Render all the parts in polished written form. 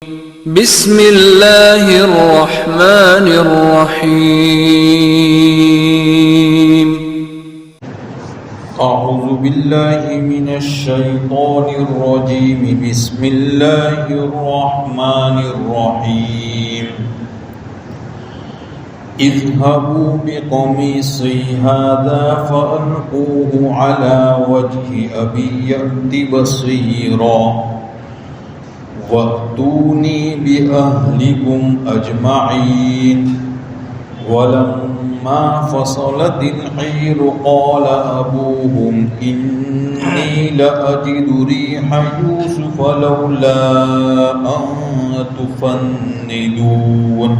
بسم اللہ الرحمن الرحیم اعوذ باللہ من الشیطان الرجیم بسم اللہ الرحمن الرحیم اذهبوا بقمیصی هذا فألقوه على وجه أبي يأت بصيرا وَأْتُونِي بِأَهْلِكُمْ أَجْمَعِينَ وَلَمَّا فَصَلَتِ الْعِيرُ قَالَ أَبُوهُمْ إِنِّي لَأَجِدُ رِيحَ يُوسُفَ لَوْلَا أَن تُفَنِّدُونَ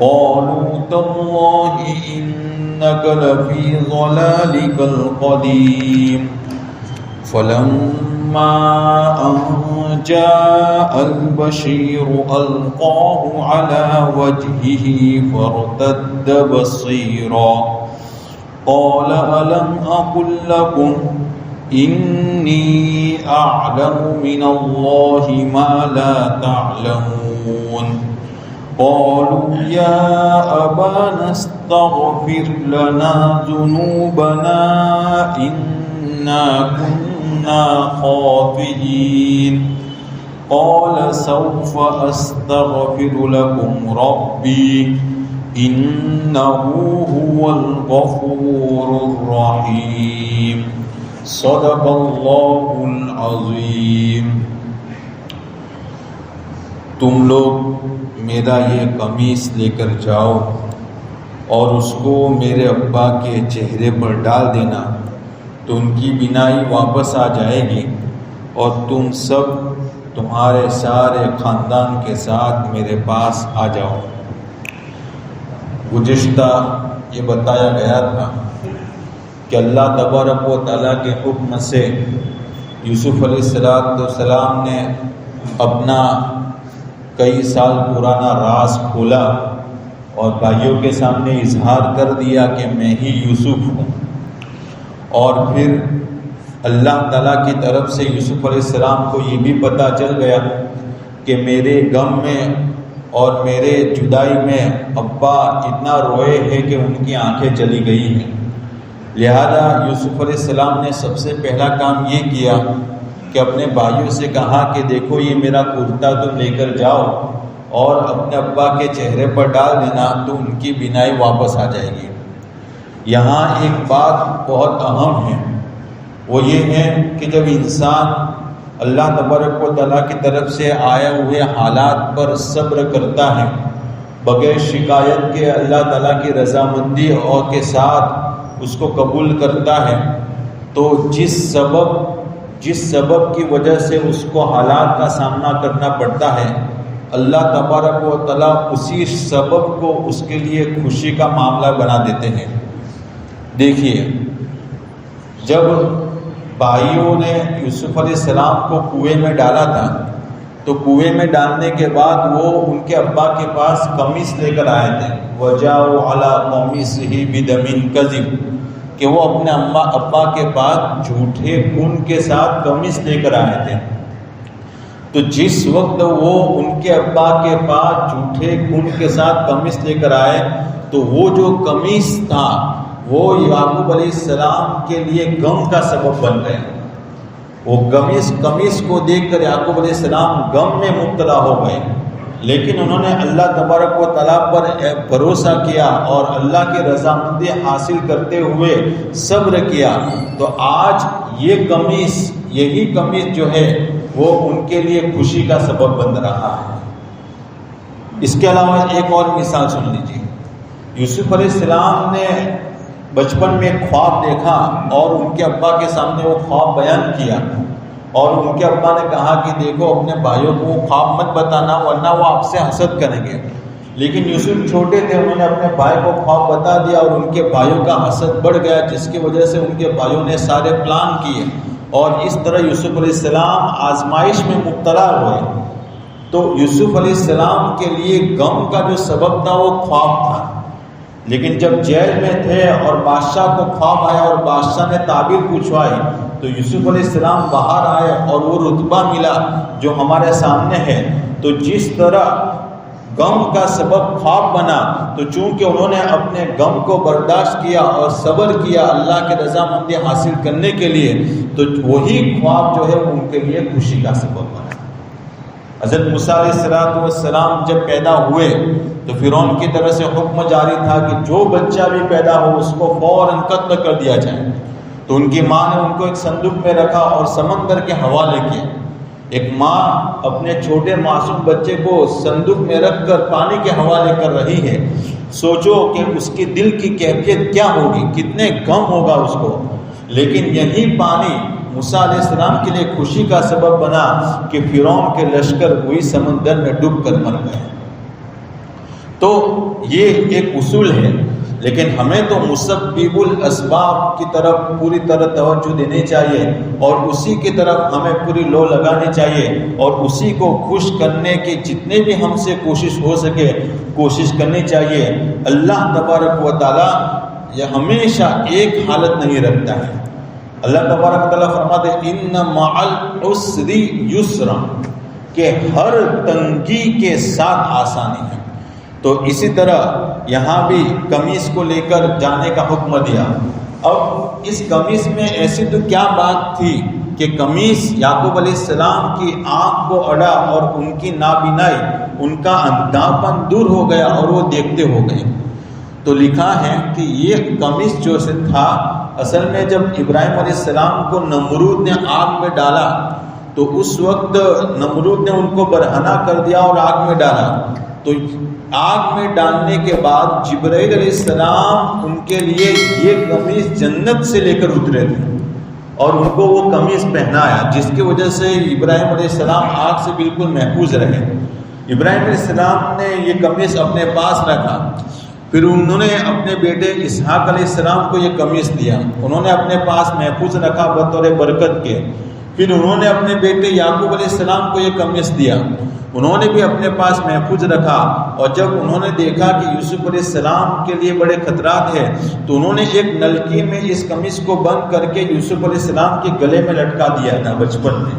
قَالُوا تَاللَّهِ إِنَّكَ لَفِي ضَلَالِكَ الْقَدِيمِ فَلَمَّا أَن جاء البشير ألقاه على وجهه فارتد بصيرا قال ألم أقل لكم إني أعلم من الله ما لا تعلمون قالوا يا أبانا استغفر لنا ذنوبنا إنا كنا خاطئين قال سوف أستغفر لكم ربي إنه هو الغفور الرحيم صدق الله العظيم۔ تم لوگ میرا یہ قمیص لے کر جاؤ اور اس کو میرے ابا کے چہرے پر ڈال دینا تو ان کی بینائی واپس آ جائے گی اور تم سب تمہارے سارے خاندان کے ساتھ میرے پاس آ جاؤ۔ گزشتہ یہ بتایا گیا تھا کہ اللہ تبارک و تعالیٰ کے حکم سے یوسف علیہ السلام نے اپنا کئی سال پرانا راز کھولا اور بھائیوں کے سامنے اظہار کر دیا کہ میں ہی یوسف ہوں، اور پھر اللہ تعالیٰ کی طرف سے یوسف علیہ السلام کو یہ بھی پتہ چل گیا کہ میرے غم میں اور میرے جدائی میں ابا اتنا روئے ہیں کہ ان کی آنکھیں چلی گئی ہیں۔ لہذا یوسف علیہ السلام نے سب سے پہلا کام یہ کیا کہ اپنے بھائیوں سے کہا کہ دیکھو یہ میرا کرتا تم لے کر جاؤ اور اپنے ابا کے چہرے پر ڈال دینا تو ان کی بینائی واپس آ جائے گی۔ یہاں ایک بات بہت اہم ہے، وہ یہ ہے کہ جب انسان اللہ تبارک و تعالیٰ کی طرف سے آئے ہوئے حالات پر صبر کرتا ہے بغیر شکایت کے، اللہ تعالیٰ کی رضامندی اور کے ساتھ اس کو قبول کرتا ہے، تو جس سبب کی وجہ سے اس کو حالات کا سامنا کرنا پڑتا ہے، اللہ تبارک و تعالیٰ اسی سبب کو اس کے لیے خوشی کا معاملہ بنا دیتے ہیں۔ دیکھیے، جب بھائیوں نے یوسف علیہ السلام کو کنویں میں ڈالا تھا تو کنویں میں ڈالنے کے بعد وہ ان کے ابا کے پاس قمیص لے کر آئے تھے، وَجَاءُوا عَلَىٰ قَمِيصِهِ بِدَمٍ كَذِبٍ، کہ وہ اپنے ابا کے پاس جھوٹے خون کے ساتھ قمیص لے کر آئے تھے۔ تو جس وقت وہ ان کے ابا کے پاس جھوٹے خون کے ساتھ قمیص لے کر آئے تو وہ جو قمیص تھا وہ یعقوب علیہ السلام کے لیے غم کا سبب بن گئے۔ وہ قمیص کو دیکھ کر یعقوب علیہ السلام غم میں مبتلا ہو گئے، لیکن انہوں نے اللہ تبارک و تعالیٰ پر بھروسہ کیا اور اللہ کی رضامندی حاصل کرتے ہوئے صبر کیا، تو آج یہی قمیص جو ہے وہ ان کے لیے خوشی کا سبب بن رہا ہے۔ اس کے علاوہ ایک اور مثال سن لیجیے۔ یوسف علیہ السلام نے بچپن میں ایک خواب دیکھا اور ان کے ابا کے سامنے وہ خواب بیان کیا، اور ان کے ابا نے کہا کہ دیکھو اپنے بھائیوں کو وہ خواب مت بتانا ورنہ وہ آپ سے حسد کریں گے، لیکن یوسف چھوٹے تھے، انہوں نے اپنے بھائی کو خواب بتا دیا اور ان کے بھائیوں کا حسد بڑھ گیا، جس کی وجہ سے ان کے بھائیوں نے سارے پلان کیے اور اس طرح یوسف علیہ السلام آزمائش میں مبتلا ہوئے۔ تو یوسف علیہ السلام کے لیے غم کا جو سبب تھا وہ خواب تھا، لیکن جب جیل میں تھے اور بادشاہ کو خواب آیا اور بادشاہ نے تعبیر پوچھوائی تو یوسف علیہ السلام باہر آئے اور وہ رتبہ ملا جو ہمارے سامنے ہے، تو جس طرح غم کا سبب خواب بنا، تو چونکہ انہوں نے اپنے غم کو برداشت کیا اور صبر کیا اللہ کے رضامندی حاصل کرنے کے لیے، تو وہی خواب جو ہے ان کے لیے خوشی کا سبب بنا۔ حضرت موسیٰ علیہ السلام جب پیدا ہوئے تو فرعون کی طرف سے حکم جاری تھا کہ جو بچہ بھی پیدا ہو اس کو فوراً قتل کر دیا جائے۔ تو ان کی ماں نے ان کو ایک صندوق میں رکھا اور سمندر کے حوالے کیا۔ ایک ماں اپنے چھوٹے معصوم بچے کو صندوق میں رکھ کر پانی کے حوالے کر رہی ہے، سوچو کہ اس کی دل کی کیفیت کیا ہوگی، کتنے غم ہوگا اس کو۔ لیکن یہی پانی موسیٰ علیہ السلام کے لیے خوشی کا سبب بنا کہ فرعون کے لشکر وہی سمندر میں ڈوب کر مر گئے۔ تو یہ ایک اصول ہے، لیکن ہمیں تو مسبب الاسباب کی طرف پوری طرح توجہ دینی چاہیے اور اسی کی طرف ہمیں پوری لو لگانی چاہیے اور اسی کو خوش کرنے کی جتنے بھی ہم سے کوشش ہو سکے کوشش کرنی چاہیے۔ اللہ تبارک و تعالیٰ یہ ہمیشہ ایک حالت نہیں رکھتا ہے۔ اللہ تبارک و تعالیٰ فرماتے ہیں ان مع العسر یسرا، کہ ہر تنگی کے ساتھ آسانی ہے۔ تو اسی طرح یہاں بھی قمیص کو لے کر جانے کا حکم دیا۔ اب اس قمیص میں ایسی تو کیا بات تھی کہ قمیص یعقوب علیہ السلام کی آنکھ کو اڑا اور ان کی نابینائی، ان کا اندھاپن دور ہو گیا اور وہ دیکھتے ہو گئے۔ تو لکھا ہے کہ یہ قمیص جو سے تھا، اصل میں جب ابراہیم علیہ السلام کو نمرود نے آگ میں ڈالا تو اس وقت نمرود نے ان کو برہنہ کر دیا اور آگ میں ڈالا۔ تو آگ میں ڈالنے کے بعد جبرائیل علیہ السلام ان کے لیے یہ قمیص جنت سے لے کر اترے تھے اور ان کو وہ قمیص پہنایا، جس کی وجہ سے ابراہیم علیہ السلام آگ سے بالکل محفوظ رہے۔ ابراہیم علیہ السلام نے یہ قمیص اپنے پاس رکھا، پھر انہوں نے اپنے بیٹے اسحاق علیہ السلام کو یہ قمیص دیا، انہوں نے اپنے پاس محفوظ رکھا بطور برکت کے۔ پھر انہوں نے اپنے بیٹے یعقوب علیہ السلام کو یہ قمیص دیا، انہوں نے بھی اپنے پاس محفوظ رکھا۔ اور جب انہوں نے دیکھا کہ یوسف علیہ السلام کے لیے بڑے خطرات ہیں تو انہوں نے ایک نلکی میں اس قمیص کو بند کر کے یوسف علیہ السلام کے گلے میں لٹکا دیا تھا بچپن میں۔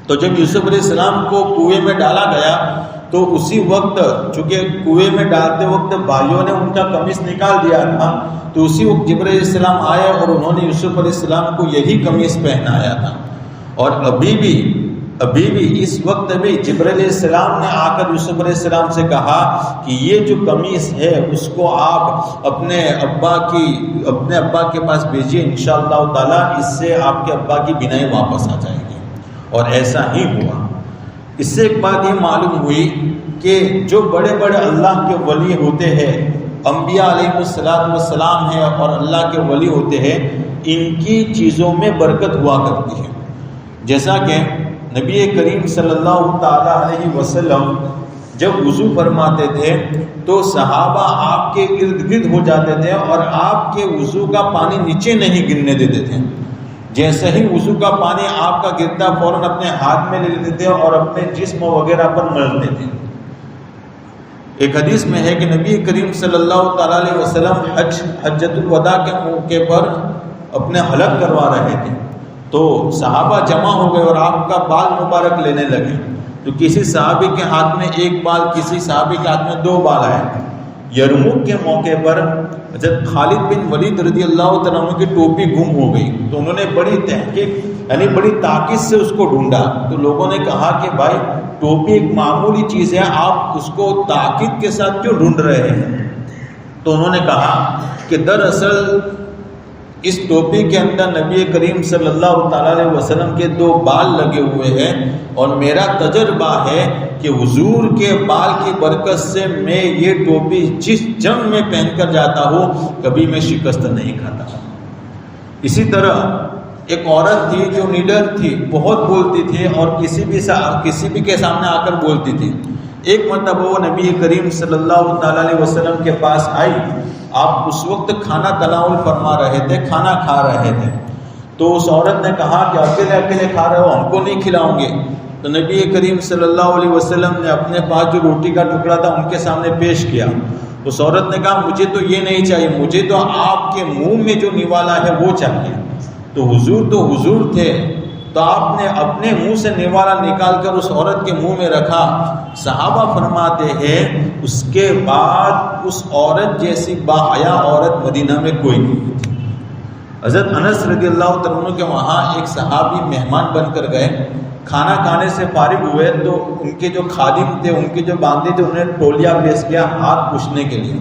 تو جب یوسف علیہ السلام کو کنویں میں ڈالا گیا تو اسی وقت، چونکہ کنویں میں ڈالتے وقت بھائیوں نے ان کا قمیص نکال دیا تھا، تو اسی وقت جبرائیل علیہ السلام آئے اور انہوں نے یوسف علیہ السلام کو یہی قمیص پہنایا تھا۔ اور ابھی بھی اس وقت بھی جبرائیل علیہ السلام نے آ کر یوسف علیہ السلام سے کہا کہ یہ جو قمیص ہے اس کو آپ اپنے ابا کے پاس بھیجیے، انشاءاللہ تعالیٰ اس سے آپ کے ابا کی بینائی واپس آ جائے گی۔ اور ایسا ہی ہوا۔ اس سے ایک بات یہ معلوم ہوئی کہ جو بڑے بڑے اللہ کے ولی ہوتے ہیں، انبیاء علیہ السلام ہیں اور اللہ کے ولی ہوتے ہیں، ان کی چیزوں میں برکت ہوا کرتی ہے۔ جیسا کہ نبی کریم صلی اللہ تعالیٰ علیہ وسلم جب وضو فرماتے تھے تو صحابہ آپ کے ارد گرد ہو جاتے تھے اور آپ کے وضو کا پانی نیچے نہیں گرنے دیتے تھے۔ جیسے ہی وضو کا پانی آپ کا گرتا فوراً اپنے ہاتھ میں لے لیتے تھے اور اپنے جسم وغیرہ پر ملتے تھے۔ ایک حدیث میں ہے کہ نبی کریم صلی اللہ تعالیٰ علیہ وسلم حجۃ الوداع کے موقع پر اپنے حلق کروا رہے تھے، تو صحابہ جمع ہو گئے اور آپ کا بال مبارک لینے لگے۔ تو کسی صحابی کے ہاتھ میں ایک بال، کسی صحابی کے ہاتھ میں 2 بال آئے۔ یرموک کے موقع پر حضرت خالد بن ولید رضی اللہ عنہ کی ٹوپی گم ہو گئی، تو انہوں نے بڑی تحقیق یعنی بڑی تاکید سے اس کو ڈھونڈا۔ تو لوگوں نے کہا کہ بھائی ٹوپی ایک معمولی چیز ہے، آپ اس کو تاکید کے ساتھ کیوں ڈھونڈ رہے ہیں؟ تو انہوں نے کہا کہ دراصل اس ٹوپی کے اندر نبی کریم صلی اللہ تعالیٰ علیہ وسلم کے 2 بال لگے ہوئے ہیں، اور میرا تجربہ ہے کہ حضور کے بال کی برکت سے میں یہ ٹوپی جس جنگ میں پہن کر جاتا ہوں کبھی میں شکست نہیں کھاتا۔ اسی طرح ایک عورت تھی جو نیڈر تھی، بہت بولتی تھی اور کسی بھی کے سامنے آ کر بولتی تھی۔ ایک مرتبہ وہ نبی کریم صلی اللہ تعالیٰ علیہ وسلم کے پاس آئی، آپ اس وقت کھانا تناول فرما رہے تھے، کھانا کھا رہے تھے۔ تو اس عورت نے کہا کہ اکیلے کھا رہے ہو، ہم کو نہیں کھلاؤں گے؟ تو نبی کریم صلی اللہ علیہ وسلم نے اپنے پاس جو روٹی کا ٹکڑا تھا ان کے سامنے پیش کیا۔ اس عورت نے کہا مجھے تو یہ نہیں چاہیے، مجھے تو آپ کے منہ میں جو نوالا ہے وہ چاہیے۔ تو حضور تھے، تو آپ نے اپنے منہ سے نوالہ نکال کر اس عورت کے منہ میں رکھا۔ صحابہ فرماتے ہیں اس کے بعد اس عورت جیسی باحیا عورت مدینہ میں کوئی نہیں تھی۔ حضرت انس رضی اللہ تعالیٰ عنہ کے وہاں ایک صحابی مہمان بن کر گئے، کھانا کھانے سے فارغ ہوئے تو ان کے جو خادم تھے، ان کے جو باندے تھے، انہیں ٹولیا پیش کیا ہاتھ پوچھنے کے لیے،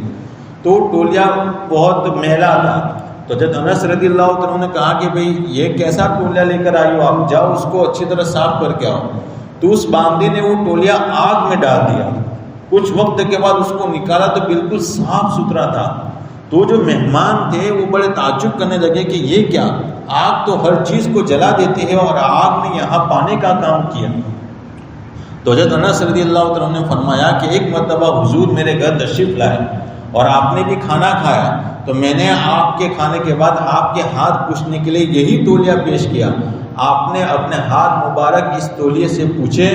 تو ٹولیا بہت میلا تھا۔ تو جب انس رضی اللہ تعالیٰ نے کہا کہ بھئی یہ کیسا ٹولیا لے کر آئی ہو آپ، جاؤ اس کو اچھی طرح صاف کر کے آؤ، تو اس باندے نے وہ ٹولیا آگ میں ڈال دیا۔ کچھ وقت کے بعد اس کو نکالا تو بالکل صاف ستھرا تھا۔ تو جو مہمان تھے وہ بڑے تعجب کرنے لگے کہ یہ کیا، آگ تو ہر چیز کو جلا دیتی ہے اور آگ نے یہاں پانے کا کام کیا۔ تو حضرت انس رضی اللہ تعالیٰ نے فرمایا کہ ایک مرتبہ حضور میرے گھر تشریف لائے اور آپ نے بھی کھانا کھایا، تو میں نے آپ کے کھانے کے بعد آپ کے ہاتھ پوچھنے کے لیے یہی تولیہ پیش کیا۔ آپ نے اپنے ہاتھ مبارک اس تولیے سے پوچھے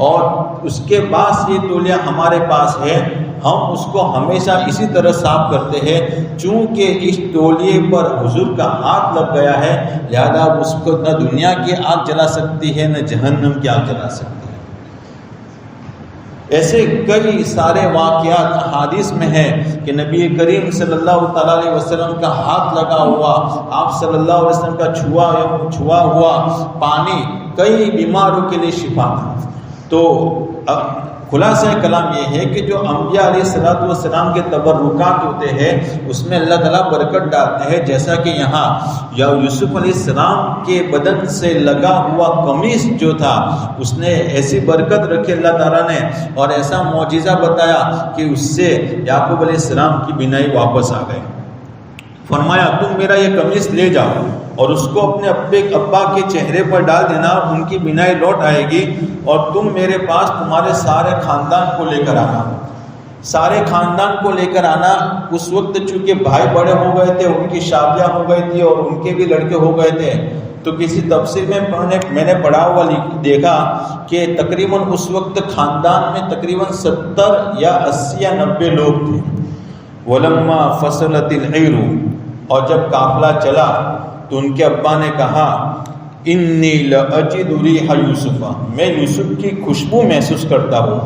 اور اس کے بعد یہ تولیہ ہمارے پاس ہے، ہم اس کو ہمیشہ اسی طرح صاف کرتے ہیں۔ چونکہ اس تولیے پر حضور کا ہاتھ لگ گیا ہے، لہذا اس کو نہ دنیا کی آگ جلا سکتی ہے نہ جہنم کی آگ جلا سکتی ہے۔ ایسے کئی سارے واقعات احادیث میں ہیں کہ نبی کریم صلی اللہ تعالیٰ علیہ وسلم کا ہاتھ لگا ہوا، آپ صلی اللہ علیہ وسلم کا چھوا ہوا پانی کئی بیماروں کے لیے شفا تھا۔ تو خلاصہ کلام یہ ہے کہ جو انبیاء علیہ السلام کے تبرکات ہوتے ہیں اس میں اللہ تعالیٰ برکت ڈالتے ہیں، جیسا کہ یہاں یوسف علیہ السلام کے بدن سے لگا ہوا قمیص جو تھا اس نے ایسی برکت رکھی اللہ تعالیٰ نے، اور ایسا معجزہ بتایا کہ اس سے یعقوب علیہ السلام کی بینائی واپس آ گئی۔ فرمایا تم میرا یہ قمیص لے جاؤ اور اس کو اپنے ابا کے چہرے پر ڈال دینا، ان کی بینائی لوٹ آئے گی، اور تم میرے پاس تمہارے سارے خاندان کو لے کر آنا۔ سارے خاندان کو لے کر آنا۔ اس وقت چونکہ بھائی بڑے ہو گئے تھے، ان کی شادیاں ہو گئی تھی اور ان کے بھی لڑکے ہو گئے تھے، تو کسی تفسیر میں میں نے پڑھا ہوا دیکھا کہ تقریباً اس وقت خاندان میں تقریباً 70 یا 80 یا 90 لوگ تھے۔ وَلَمَّا فَصَلَتِ الْعِيرُ، اور جب قافلہ چلا تو ان کے ابا نے کہا انی لأجد ریح یوسف، میں یوسف کی خوشبو محسوس کرتا ہوں،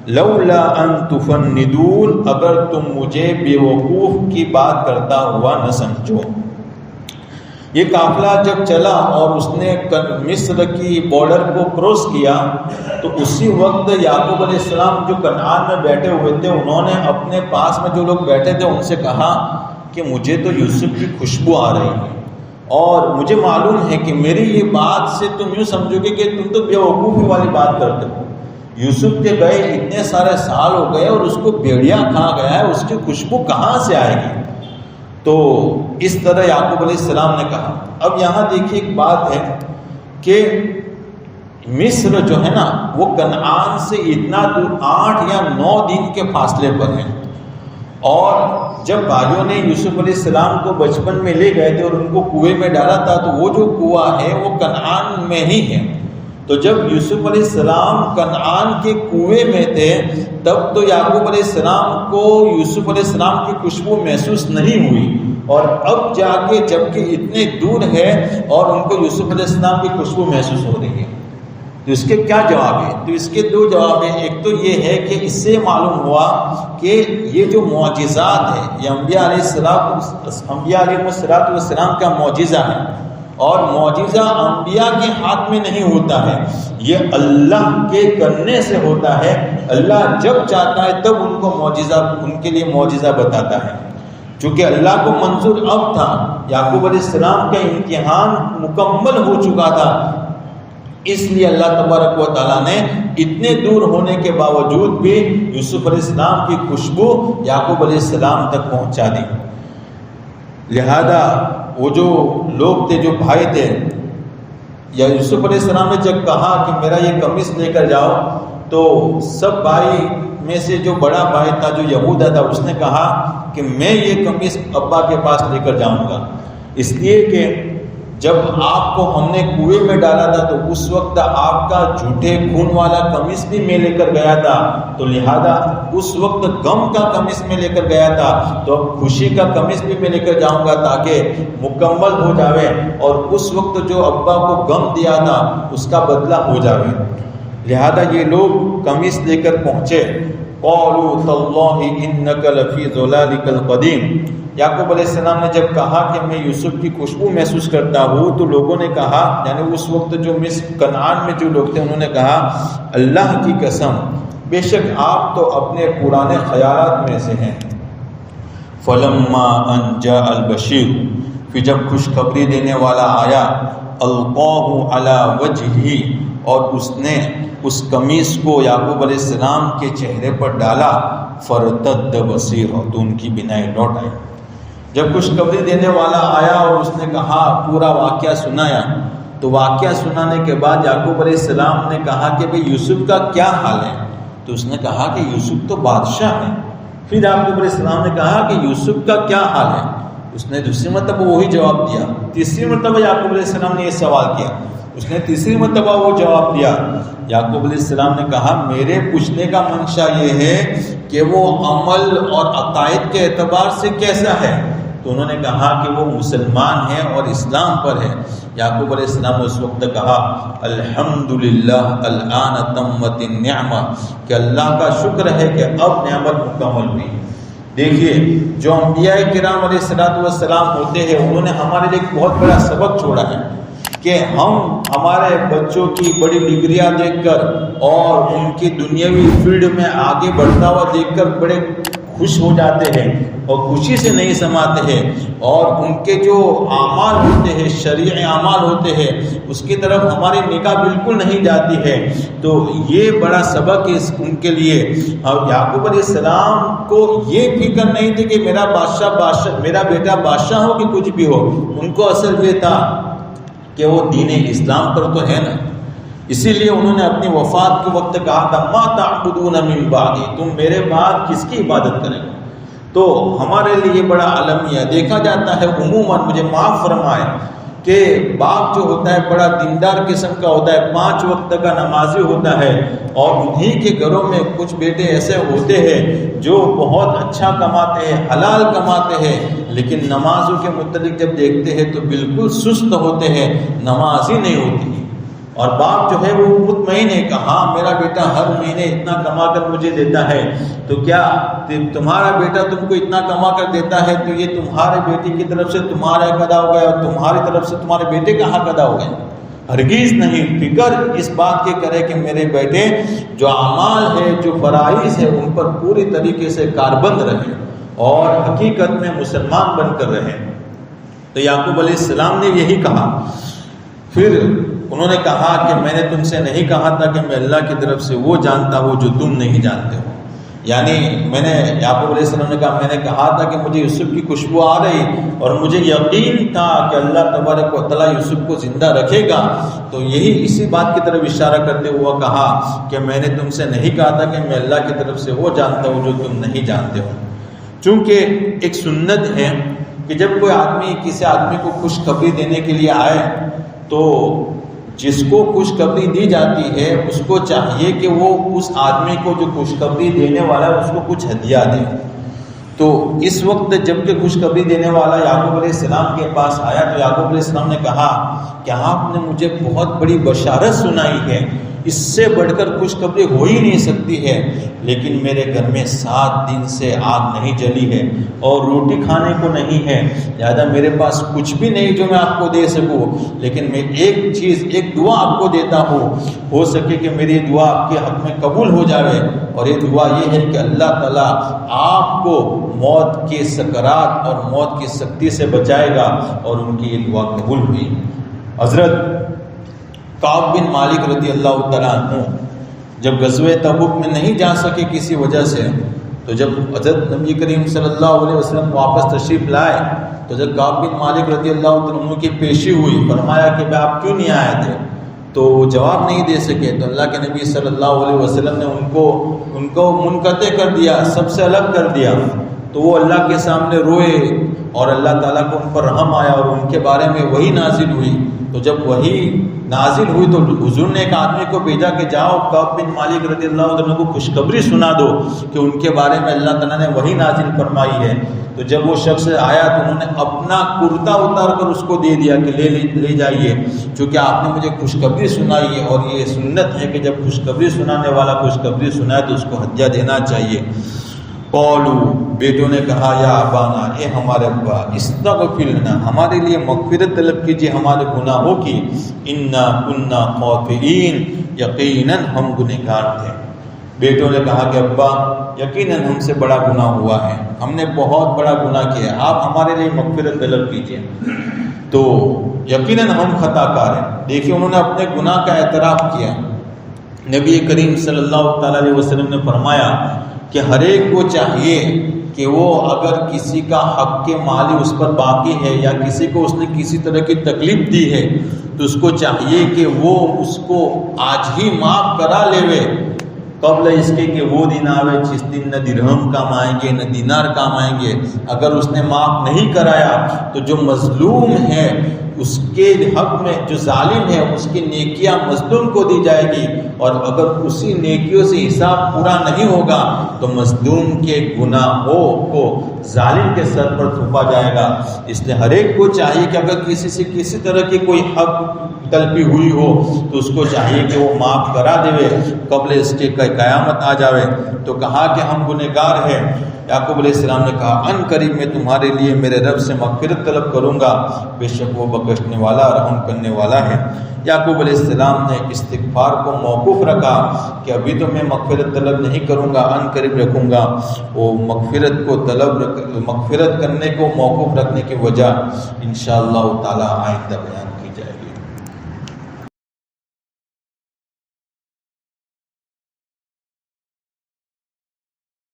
لولا ان تفندون، اگر تم مجھے بے وقوف کی بات کرتا ہوا نہ سمجھو۔ یہ قافلہ جب چلا اور اس نے مصر کی بارڈر کو کراس کیا تو اسی وقت یعقوب علیہ السلام جو کنعان میں بیٹھے ہوئے تھے، انہوں نے اپنے پاس میں جو لوگ بیٹھے تھے ان سے کہا کہ مجھے تو یوسف کی خوشبو آ رہی ہے، اور مجھے معلوم ہے کہ میری یہ بات سے تم یوں سمجھو گے کہ تم تو بے وقوفی والی بات کرتے ہو۔ یوسف کے گئے اتنے سارے سال ہو گئے اور اس کو بھیڑیا کھا گیا ہے، اس کی خوشبو کہاں سے آئے گی؟ تو اس طرح یعقوب علیہ السلام نے کہا۔ اب یہاں دیکھیے ایک بات ہے کہ مصر جو ہے نا وہ کنعان سے اتنا دور 8 یا 9 دن کے فاصلے پر ہے، اور جب بھائیوں نے یوسف علیہ السلام کو بچپن میں لے گئے تھے اور ان کو کنویں میں ڈالا تھا تو وہ جو کنواں ہے وہ کنعان میں ہی ہے۔ تو جب یوسف علیہ السلام کنعان کے کنویں میں تھے تب تو یعقوب علیہ السلام کو یوسف علیہ السلام کی خوشبو محسوس نہیں ہوئی، اور اب جا کے جب کہ اتنے دور ہے اور ان کو یوسف علیہ السلام کی خوشبو محسوس ہو رہی ہے۔ تو اس کے کیا جواب ہے؟ تو اس کے 2 جواب ہیں۔ ایک تو یہ ہے کہ اس سے معلوم ہوا کہ یہ جو معجزات ہیں یہ انبیاء علیہ السلام کا معجزہ ہے، اور معجزہ انبیاء کے ہاتھ میں نہیں ہوتا ہے، یہ اللہ کے کرنے سے ہوتا ہے۔ اللہ جب چاہتا ہے تب ان کو معجزہ، ان کے لیے معجزہ بتاتا ہے۔ چونکہ اللہ کو منظور اب تھا، یعقوب علیہ السلام کا امتحان مکمل ہو چکا تھا، اس لیے اللہ تبارک و تعالیٰ نے اتنے دور ہونے کے باوجود بھی یوسف علیہ السلام کی خوشبو یعقوب علیہ السلام تک پہنچا دی۔ لہذا وہ جو لوگ تھے، جو بھائی تھے، یا یوسف علیہ السلام نے جب کہا کہ میرا یہ قمیص لے کر جاؤ، تو سب بھائی میں سے جو بڑا بھائی تھا جو یہودا تھا اس نے کہا کہ میں یہ قمیص ابا کے پاس لے کر جاؤں گا، اس لیے کہ جب آپ کو ہم نے کنویں میں ڈالا تھا تو اس وقت آپ کا جھوٹے خون والا قمیص بھی میں لے کر گیا تھا، تو لہذا اس وقت غم کا قمیص میں لے کر گیا تھا، تو اب خوشی کا قمیص بھی میں لے کر جاؤں گا تاکہ مکمل ہو جاوے، اور اس وقت جو ابا کو غم دیا تھا اس کا بدلہ ہو جاوے۔ لہذا یہ لوگ قمیص لے کر پہنچے۔ قالوا تاللہ انک لفی ضلالک القدیم، یعقوب علیہ السلام نے جب کہا کہ میں یوسف کی خوشبو محسوس کرتا ہوں، تو لوگوں نے کہا، یعنی اس وقت جو مصر کنعان میں جو لوگ تھے انہوں نے کہا اللہ کی قسم بے شک آپ تو اپنے پرانے خیالات میں سے ہیں۔ فلما ان جاء البشیر، پھر جب خوشخبری دینے والا آیا، القاہ علی وجہہ، اور اس نے اس قمیص کو یعقوب علیہ السلام کے چہرے پر ڈالا، فرتد بصیرہ، تو ان کی بینائی لوٹ آئی۔ جب خوشخبری دینے والا آیا اور اس نے کہا پورا واقعہ سنایا، تو واقعہ سنانے کے بعد یعقوب علیہ السلام نے کہا کہ بھئی یوسف کا کیا حال ہے؟ تو اس نے کہا کہ یوسف تو بادشاہ ہے۔ پھر یعقوب علیہ السلام نے کہا کہ یوسف کا کیا حال ہے؟ اس نے دوسری مرتبہ وہی جواب دیا۔ تیسری مرتبہ یعقوب علیہ السلام نے یہ سوال کیا، اس نے تیسری مرتبہ وہ جواب دیا۔ یعقوب علیہ السلام نے کہا میرے پوچھنے کا منشا یہ ہے کہ وہ عمل اور عقائد کے اعتبار سے کیسا ہے؟ تو انہوں نے کہا کہ وہ مسلمان ہے اور اسلام پر ہے۔ یعقوب علیہ السلام نے اس وقت کہا الحمدللہ الآن تمت النعمہ، کہ اللہ کا شکر ہے کہ اب نعمت مکمل ہوئی۔ دیکھیے جو انبیاء کرام علیہ السلام ہوتے ہیں انہوں نے ہمارے لیے ایک بہت بڑا سبق چھوڑا ہے کہ ہم ہمارے بچوں کی بڑی ڈگریاں دیکھ کر اور ان کی دنیاوی فیلڈ میں آگے بڑھتا ہوا دیکھ کر بڑے خوش ہو جاتے ہیں اور خوشی سے نہیں سماتے ہیں، اور ان کے جو اعمال ہوتے ہیں، شرعی اعمال ہوتے ہیں، اس کی طرف ہماری نگاہ بالکل نہیں جاتی ہے۔ تو یہ بڑا سبق ہے ان کے لیے۔ اور یعقوب علیہ السلام کو یہ فکر نہیں تھی کہ میرا بیٹا بادشاہ ہو کہ کچھ بھی ہو، ان کو اصل یہ تھا کہ وہ دین اسلام پر تو ہے نا۔ اسی لیے انہوں نے اپنی وفات کے وقت کہا تھا ما تعبدون من بعدی، تم میرے بعد کس کی عبادت کریں گے؟ تو ہمارے لیے بڑا المیہ دیکھا جاتا ہے عموماً، مجھے معاف فرمائے، کہ باپ جو ہوتا ہے بڑا دیندار قسم کا ہوتا ہے، 5 وقت کا نمازی ہوتا ہے، اور انہی کے گھروں میں کچھ بیٹے ایسے ہوتے ہیں جو بہت اچھا کماتے ہیں، حلال کماتے ہیں، لیکن نمازوں کے متعلق جب دیکھتے ہیں تو بالکل سست ہوتے ہیں، نماز ہی نہیں ہوتی۔ اور باپ جو ہے وہ مطمئن ہے کہ ہاں میرا بیٹا ہر مہینے اتنا کما کر مجھے دیتا ہے، تو کیا تمہارا بیٹا تم کو اتنا کما کر دیتا ہے تو یہ تمہارے بیٹے کی طرف سے تمہارا حق ادا ہو گیا اور تمہاری طرف سے تمہارے بیٹے کا حق ادا ہو گیا؟ ہرگز نہیں۔ فکر اس بات کی کرے کہ میرے بیٹے جو اعمال ہے، جو فرائض ہے، ان پر پوری طریقے سے کاربند رہے اور حقیقت میں مسلمان بن کر رہے۔ تو یعقوب علیہ السلام نے یہی کہا۔ پھر انہوں نے کہا کہ میں نے تم سے نہیں کہا تھا کہ میں اللہ کی طرف سے وہ جانتا ہوں جو تم نہیں جانتے ہو، یعنی میں نے یعقوب علیہ السلام نے کہا میں نے کہا تھا کہ مجھے یوسف کی خوشبو آ رہی اور مجھے یقین تھا کہ اللہ تبارک و تعالیٰ یوسف کو زندہ رکھے گا، تو یہی اسی بات کی طرف اشارہ کرتے ہوا کہا کہ میں نے تم سے نہیں کہا تھا کہ میں اللہ کی طرف سے وہ جانتا ہوں جو تم نہیں جانتے ہو۔ چونکہ ایک سنت ہے کہ جب کوئی آدمی کسی آدمی کو خوشخبری دینے کے لیے آئے تو جس کو خوشخبری دی جاتی ہے اس کو چاہیے کہ وہ اس آدمی کو جو خوشخبری دینے والا ہے اس کو کچھ ہدیہ دے۔ تو اس وقت جب کہ خوشخبری دینے والا یعقوب علیہ السلام کے پاس آیا تو یعقوب علیہ السلام نے کہا کہ آپ نے مجھے بہت بڑی بشارت سنائی ہے، اس سے بڑھ کر خوشخبری ہو ہی نہیں سکتی ہے، لیکن میرے گھر میں 7 دن سے آگ نہیں جلی ہے اور روٹی کھانے کو نہیں ہے، لہٰذا میرے پاس کچھ بھی نہیں جو میں آپ کو دے سکوں، لیکن میں ایک دعا آپ کو دیتا ہوں، ہو سکے کہ میری دعا آپ کے حق میں قبول ہو جائے، اور یہ دعا یہ ہے کہ اللہ تعالیٰ آپ کو موت کے سکرات اور موت کی سختی سے بچائے گا، اور ان کی یہ دعا قبول ہوئی۔ حضرت کعب بن مالک رضی اللہ تعالیٰ عنہ جب غزوہ تبوک میں نہیں جا سکے کسی وجہ سے، تو جب حضرت نبی کریم صلی اللہ علیہ وسلم واپس تشریف لائے تو جب کعب بن مالک رضی اللہ تعالیٰ عنہ کی پیشی ہوئی، فرمایا کہ آپ کیوں نہیں آئے تھے؟ تو وہ جواب نہیں دے سکے، تو اللہ کے نبی صلی اللہ علیہ وسلم نے ان کو منقطع کر دیا، سب سے الگ کر دیا، تو وہ اللہ کے سامنے روئے اور اللہ تعالیٰ کو ان پر رحم آیا اور ان کے بارے میں وہی نازل ہوئی۔ تو جب وہی نازل ہوئی تو حضور نے ایک آدمی کو بھیجا کہ جاؤ کعب بن مالک رضی اللہ عنہ کو خوشخبری سنا دو کہ ان کے بارے میں اللہ تعالیٰ نے وہی نازل فرمائی ہے۔ تو جب وہ شخص آیا تو انہوں نے اپنا کرتا اتار کر اس کو دے دیا کہ لے جائیے، چونکہ آپ نے مجھے خوشخبری سنائی ہے اور یہ سنت ہے کہ جب خوشخبری سنانے والا خوشخبری سنائے تو اس کو ہدیہ دینا چاہیے۔ قولوا، بیٹوں نے کہا یا ابانا، اے ہمارے ابا، استغفر لنا، ہمارے لیے مغفرت طلب کیجیے ہمارے گناہوں کی، انا کنا خاطئین، یقیناً ہم گنہگار تھے۔ بیٹوں نے کہا کہ ابا یقیناً ہم سے بڑا گناہ ہوا ہے، ہم نے بہت بڑا گناہ کیا ہے، آپ ہمارے لیے مغفرت طلب کیجیے۔ تو یقیناً ہم خطا کار ہیں۔ دیکھیے انہوں نے اپنے گناہ کا اعتراف کیا۔ نبی کریم صلی اللہ تعالیٰ علیہ وسلم نے فرمایا کہ ہر ایک کو چاہیے کہ وہ اگر کسی کا حق کے مالی اس پر باقی ہے یا کسی کو اس نے کسی طرح کی تکلیف دی ہے تو اس کو چاہیے کہ وہ اس کو آج ہی معاف کرا لے، قبل اس کے کہ وہ دن آوے جس دن نہ درہم کام آئیں گے نہ دینار کام آئیں گے۔ اگر اس نے معاف نہیں کرایا تو جو مظلوم ہے اس کے حق میں، جو ظالم ہے اس کی نیکیاں مظلوم کو دی جائے گی، اور اگر اسی نیکیوں سے حساب پورا نہیں ہوگا تو مظلوم کے گناہوں کو ظالم کے سر پر تھوپا جائے گا۔ اس لیے ہر ایک کو چاہیے کہ اگر کسی سے کسی طرح کی کوئی حق طلبی ہوئی ہو تو اس کو چاہیے کہ وہ معاف کرا دے قبل اس کے قیامت آ جاوے۔ تو کہا کہ ہم گنہگار ہیں۔ یعقوب علیہ السلام نے کہا ان قریب میں تمہارے لیے میرے رب سے مغفرت طلب کروں گا، بے شک وہ بخشنے والا رحم کرنے والا ہے۔ یعقوب علیہ السلام نے استغفار کو موقوف رکھا کہ ابھی تو میں مغفرت طلب نہیں کروں گا، ان قریب رکھوں گا۔ وہ مغفرت کرنے کو موقوف رکھنے کی وجہ انشاءاللہ تعالی آئندہ بیان کی جائے گی۔